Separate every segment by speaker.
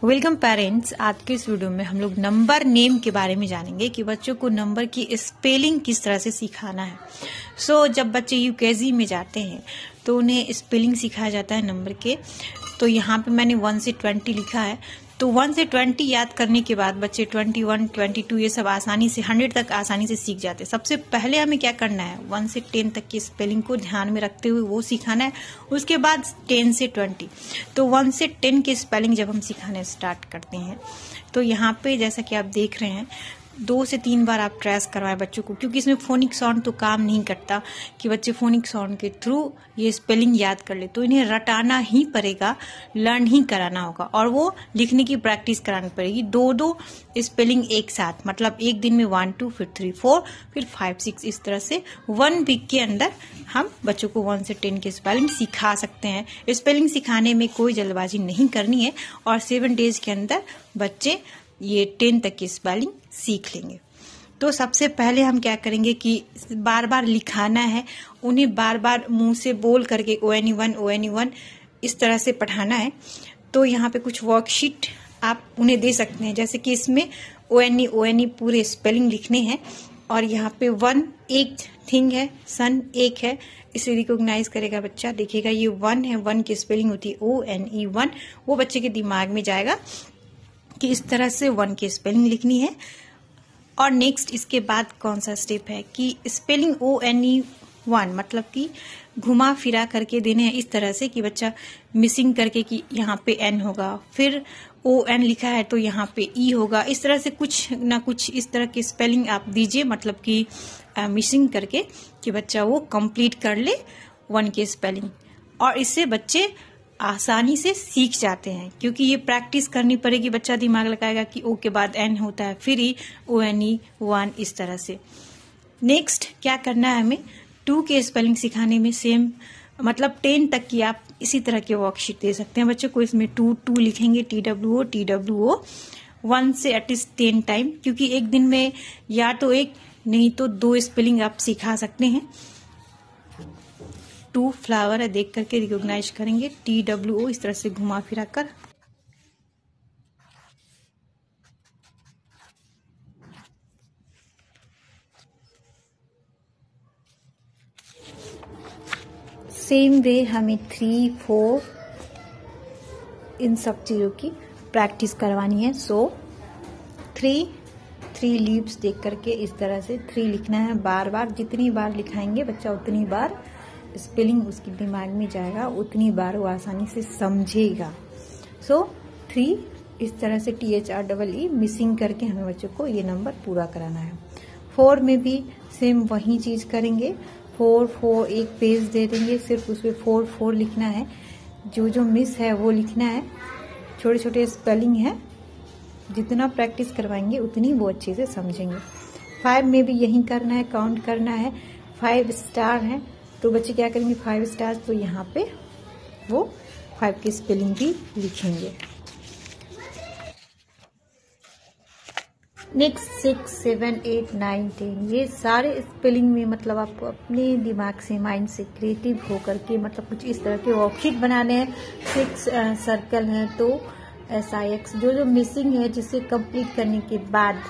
Speaker 1: Welcome parents. आज के इस वीडियो में हम लोग नंबर नेम के बारे में जानेंगे कि बच्चों को नंबर की स्पेलिंग किस तरह से सिखाना है। जब बच्चे यूकेजी में जाते हैं तो उन्हें स्पेलिंग सिखाया जाता है नंबर के। तो यहाँ पे मैंने 1 से 20 लिखा है। तो 1 से 20 याद करने के बाद बच्चे 21, 22 ये सब आसानी से 100 तक आसानी से सीख जाते हैं। सबसे पहले हमें क्या करना है, 1 से 10 तक की स्पेलिंग को ध्यान में रखते हुए वो सिखाना है। उसके बाद 10 से 20। तो 1 से 10 की स्पेलिंग जब हम सिखाने स्टार्ट करते हैं तो यहाँ पे जैसा कि आप देख रहे हैं 2 से 3 बार आप ट्रेस करवाएं बच्चों को, क्योंकि इसमें फोनिक साउंड तो काम नहीं करता कि बच्चे फोनिक साउंड के थ्रू ये स्पेलिंग याद कर ले। तो इन्हें रटाना ही पड़ेगा, लर्न ही कराना होगा और वो लिखने की प्रैक्टिस करानी पड़ेगी। 2 स्पेलिंग एक साथ, मतलब एक दिन में 1, 2 फिर 3, 4 फिर 5, 6 इस तरह से 1 वीक के अंदर हम बच्चों को 1 से 10 की स्पेलिंग सिखा सकते हैं। स्पेलिंग सिखाने में कोई जल्दबाजी नहीं करनी है और 7 डेज के अंदर बच्चे ये 10 तक की स्पेलिंग सीख लेंगे। तो सबसे पहले हम क्या करेंगे कि बार बार लिखाना है, उन्हें बार बार मुंह से बोल करके ONE1 इस तरह से पढ़ाना है। तो यहाँ पे कुछ वर्कशीट आप उन्हें दे सकते हैं, जैसे कि इसमें ONE पूरे स्पेलिंग लिखने हैं और यहाँ पे 1 एक थिंग है, सन एक है, इसे रिकॉग्नाइज करेगा बच्चा, देखेगा ये 1 है, 1 की स्पेलिंग होती है ONE1। वो बच्चे के दिमाग में जाएगा कि इस तरह से 1 की स्पेलिंग लिखनी है। और नेक्स्ट इसके बाद कौन सा स्टेप है कि स्पेलिंग ONE1 मतलब कि घुमा फिरा करके देने हैं इस तरह से कि बच्चा मिसिंग करके कि यहाँ पे N होगा, फिर ON लिखा है तो यहाँ पे E होगा। इस तरह से कुछ ना कुछ इस तरह की स्पेलिंग आप दीजिए, मतलब कि मिसिंग करके कि बच्चा वो कंप्लीट कर ले 1 की स्पेलिंग। और इससे बच्चे आसानी से सीख जाते हैं, क्योंकि ये प्रैक्टिस करनी पड़ेगी। बच्चा दिमाग लगाएगा कि O के बाद N होता है, फिर ही ONE1 इस तरह से। नेक्स्ट क्या करना है, हमें 2 के स्पेलिंग सिखाने में सेम, मतलब 10 तक की आप इसी तरह के वर्कशीट दे सकते हैं बच्चों को। इसमें 2 लिखेंगे, TWO 1 से एटलीस्ट 10 टाइम, क्योंकि एक दिन में या तो एक नहीं तो 2 स्पेलिंग आप सिखा सकते हैं। 2 फ्लावर है, देख करके रिकॉग्नाइज करेंगे, TWO इस तरह से घुमा फिरा कर। सेम वे हमें 3, 4 इन सब चीजों की प्रैक्टिस करवानी है। 3 लीव्स देख करके इस तरह से 3 लिखना है बार बार। जितनी बार लिखाएंगे बच्चा उतनी बार स्पेलिंग उसके दिमाग में जाएगा, उतनी बार वो आसानी से समझेगा। 3 इस तरह से THREE मिसिंग करके हमें बच्चों को ये नंबर पूरा कराना है। 4 में भी सेम वही चीज करेंगे। 4 एक पेज दे देंगे, सिर्फ उसमें 4 लिखना है, जो मिस है वो लिखना है। छोटे छोटे स्पेलिंग है, जितना प्रैक्टिस करवाएंगे उतनी वो अच्छे से समझेंगे। 5 में भी यही करना है, काउंट करना है। 5 स्टार है तो बच्चे क्या करेंगे, 5 स्टार, तो यहाँ पे वो 5 की स्पेलिंग भी लिखेंगे। नेक्स्ट 6, 7, 8, 9, 10 ये सारे स्पेलिंग में मतलब आपको अपने दिमाग से, माइंड से क्रिएटिव होकर के मतलब कुछ इस तरह के वर्कशीट बनाने हैं। 6 सर्कल है तो SIX जो मिसिंग है, जिसे कंप्लीट करने के बाद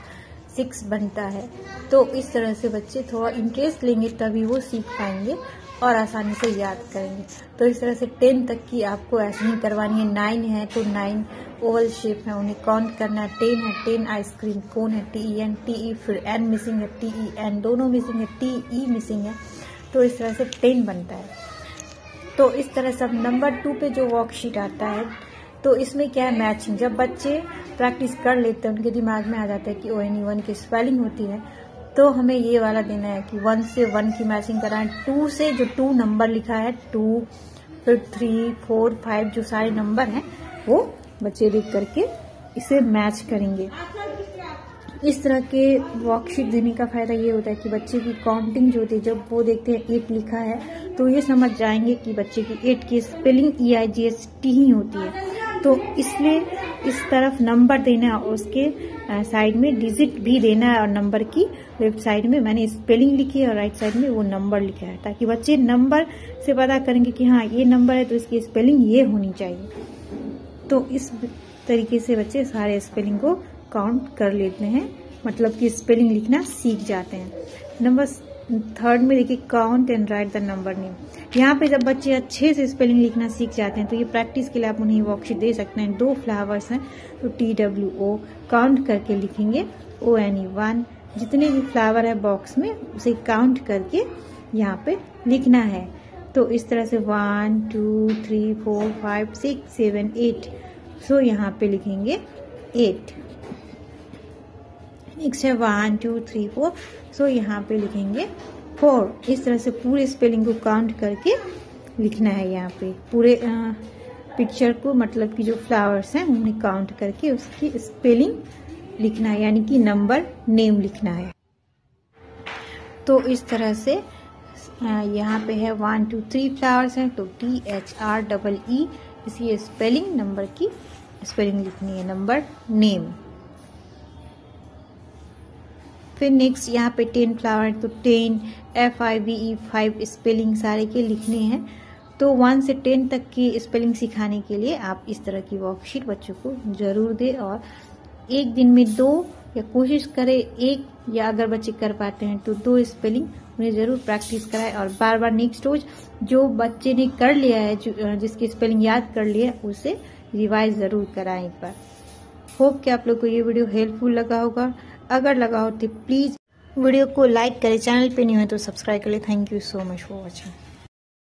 Speaker 1: 6 बनता है। तो इस तरह से बच्चे थोड़ा इंटरेस्ट लेंगे तभी वो सीख पाएंगे और आसानी से याद करेंगे। तो इस तरह से 10 तक की आपको ऐसे ही करवानी है। 9 है तो 9 ओवल शेप है, उन्हें काउंट करना है। 10 है, 10 आइसक्रीम कोन है, TEN, फिर N मिसिंग है, TEN दोनों मिसिंग है, TE मिसिंग है। तो इस तरह से 10 बनता है। तो इस तरह से नंबर 2 पे जो वर्कशीट आता है तो इसमें क्या है, मैचिंग। जब बच्चे प्रैक्टिस कर लेते हैं उनके दिमाग में आ जाता है कि ONE1 की स्पेलिंग होती है, तो हमें ये वाला देना है कि 1 से 1 की मैचिंग कराएं। 2 से जो 2 नंबर लिखा है 2, फिर 3, 4, 5 जो सारे नंबर हैं वो बच्चे देख करके इसे मैच करेंगे। इस तरह के वर्कशीट देने का फायदा ये होता है कि बच्चे की काउंटिंग जो होती है, जब वो देखते हैं 8 लिखा है तो ये समझ जाएंगे कि बच्चे की 8 की स्पेलिंग EIGHT ही होती है। तो इसलिए इस तरफ नंबर देना और उसके साइड में डिजिट भी देना है, और नंबर की लेफ्ट साइड में मैंने स्पेलिंग लिखी है और राइट साइड में वो नंबर लिखा है, ताकि बच्चे नंबर से पता करेंगे कि हाँ ये नंबर है तो इसकी स्पेलिंग ये होनी चाहिए। तो इस तरीके से बच्चे सारे स्पेलिंग को काउंट कर लेते हैं, मतलब कि स्पेलिंग लिखना सीख जाते हैं। नंबर 3 में देखिए count and right the number name. यहाँ पे जब बच्चे अच्छे से स्पेलिंग लिखना सीख जाते हैं तो ये प्रैक्टिस के लिए आप उन्हें वर्कशीट दे सकते हैं। 2 फ्लावर्स हैं तो TWO काउंट करके लिखेंगे, ONE 1। जितने भी फ्लावर है बॉक्स में उसे काउंट करके यहाँ पे लिखना है। तो इस तरह से 1 2 3 4 5 6 7 8। सो यहाँ पे लिखेंगे 8। नेक्स्ट है 1 2 3 4। सो यहाँ पे लिखेंगे 4। इस तरह से पूरे स्पेलिंग को काउंट करके लिखना है। यहाँ पे पूरे पिक्चर को, मतलब कि जो फ्लावर्स हैं उन्हें काउंट करके उसकी स्पेलिंग लिखना है, यानी कि नंबर नेम लिखना है। तो इस तरह से यहाँ पे है 1 2 3 फ्लावर्स हैं तो THREE इसकी स्पेलिंग, नंबर की स्पेलिंग लिखनी है, नंबर नेम। फिर नेक्स्ट यहाँ पे 10 फ्लावर तो 10 FIVE 5 स्पेलिंग सारे के लिखने हैं। तो 1 से 10 तक की स्पेलिंग सिखाने के लिए आप इस तरह की वर्कशीट बच्चों को जरूर दें और एक दिन में 2 या कोशिश करें 1, या अगर बच्चे कर पाते हैं तो 2 स्पेलिंग उन्हें जरूर प्रैक्टिस कराएं और बार बार नेक्स्ट रोज जो बच्चे ने कर लिया है, जिसकी स्पेलिंग याद कर लिया है, उसे रिवाइज जरूर कराएं एक बार। होप कि आप लोग को ये वीडियो हेल्पफुल लगा होगा। अगर लगा हो तो प्लीज वीडियो को लाइक करें, चैनल पे नहीं हो तो सब्सक्राइब करें। Thank you so much for watching.